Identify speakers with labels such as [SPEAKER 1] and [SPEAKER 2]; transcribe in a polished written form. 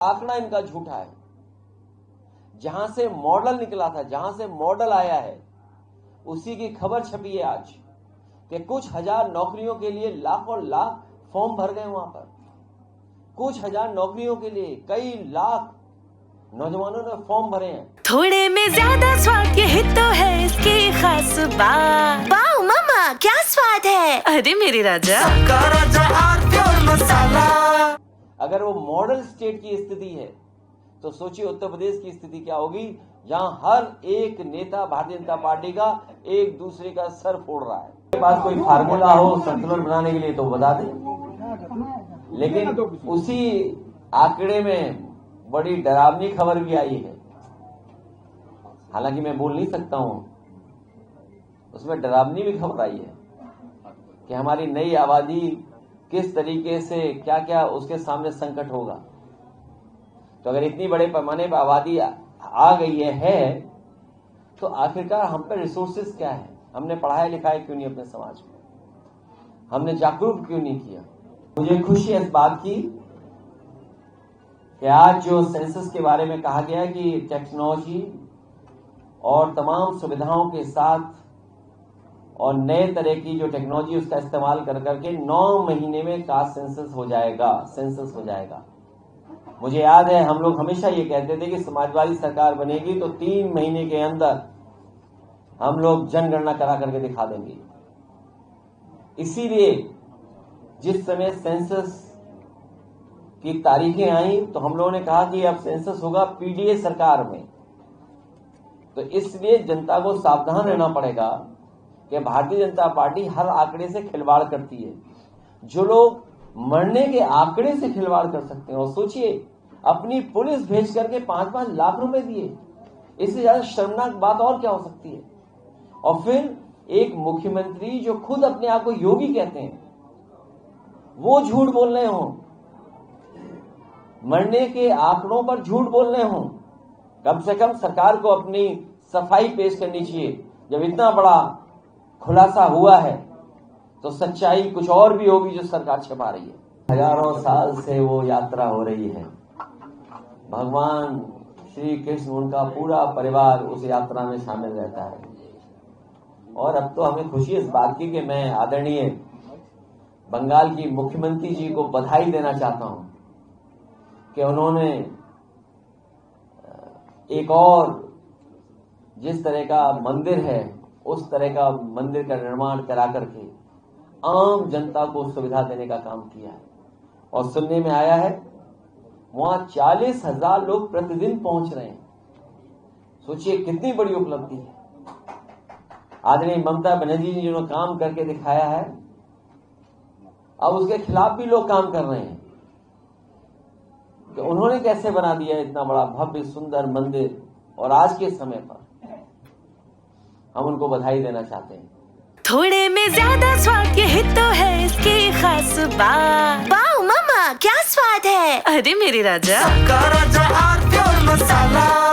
[SPEAKER 1] आंकड़ा इनका झूठा है। जहां से मॉडल निकला था, जहां से मॉडल आया है, उसी की खबर छपी है आज कि कुछ हजार नौकरियों के लिए लाखों लाख फॉर्म भर गए वहां पर। कुछ हजार नौकरियों के लिए कई लाख नौजवानों ने फॉर्म भरे हैं।
[SPEAKER 2] थोड़े में ज्यादा स्वाद, यही तो है इसकी खास बात।
[SPEAKER 3] वाओ मामा, क्या स्वाद है।
[SPEAKER 2] अरे मेरे राजा,
[SPEAKER 3] मसाला।
[SPEAKER 1] अगर वो मॉडल स्टेट की स्थिति है तो सोचिए उत्तर प्रदेश की स्थिति क्या होगी, जहां हर एक नेता भारतीय जनता पार्टी का एक दूसरे का सर फोड़ रहा है। के पास कोई फार्मूला हो संतुलन बनाने के लिए तो बता दें, लेकिन उसी आंकड़े में बड़ी डरावनी खबर भी आई है। हालांकि मैं बोल नहीं सकता हूं, उसमें डरावनी भी खबर आई है कि हमारी नई आबादी किस तरीके से क्या क्या उसके सामने संकट होगा। तो अगर इतनी बड़े पैमाने पर आबादी आ गई है तो आखिरकार हम पर रिसोर्सेज क्या है? हमने पढ़ाया लिखाया क्यों नहीं अपने समाज में? हमने जागरूक क्यों नहीं किया? मुझे खुशी है इस बात की कि आज जो सेंसस के बारे में कहा गया कि टेक्नोलॉजी और तमाम सुविधाओं के साथ और नए तरह की जो टेक्नोलॉजी उसका इस्तेमाल कर करके 9 महीने में कास्ट सेंसस हो जाएगा। मुझे याद है हम लोग हमेशा ये कहते थे कि समाजवादी सरकार बनेगी तो 3 महीने के अंदर हम लोग जनगणना करा करके दिखा देंगे। इसीलिए जिस समय सेंसस की तारीखें आई तो हम लोगों ने कहा कि अब सेंसस होगा पीडीए सरकार में। तो इसलिए जनता को सावधान रहना पड़ेगा कि भारतीय जनता पार्टी हर आंकड़े से खिलवाड़ करती है। जो लोग मरने के आंकड़े से खिलवाड़ कर सकते हैं, और सोचिए अपनी पुलिस भेज करके 5-5 लाख रुपए दिए, इससे ज्यादा शर्मनाक बात और क्या हो सकती है? और फिर एक मुख्यमंत्री जो खुद अपने आप को योगी कहते हैं, वो झूठ बोल रहे हों, मरने के आंकड़ों पर झूठ बोल रहे हों। कम से कम सरकार को अपनी सफाई पेश करनी चाहिए। जब इतना बड़ा खुलासा हुआ है तो सच्चाई कुछ और भी होगी जो सरकार छिपा रही है। हजारों साल से वो यात्रा हो रही है। भगवान श्री कृष्ण, उनका पूरा परिवार उस यात्रा में शामिल रहता है। और अब तो हमें खुशी इस बात की कि मैं आदरणीय बंगाल की मुख्यमंत्री जी को बधाई देना चाहता हूं कि उन्होंने एक और जिस तरह का मंदिर है उस तरह का मंदिर का निर्माण करा करके आम जनता को सुविधा देने का काम किया है। और सुनने में आया है वहां 40,000 लोग प्रतिदिन पहुंच रहे हैं। सोचिए कितनी बड़ी उपलब्धि है। आदरणीय ममता बनर्जी जी जिन्होंने काम करके दिखाया है, अब उसके खिलाफ भी लोग काम कर रहे हैं कि उन्होंने कैसे बना दिया इतना बड़ा भव्य सुंदर मंदिर। और आज के समय पर हम उनको बधाई देना चाहते हैं।
[SPEAKER 2] थोड़े में ज्यादा स्वाद, यही तो है इसकी खास बात।
[SPEAKER 3] वाओ मामा, क्या स्वाद है।
[SPEAKER 2] अरे मेरे राजा,
[SPEAKER 3] मसाला।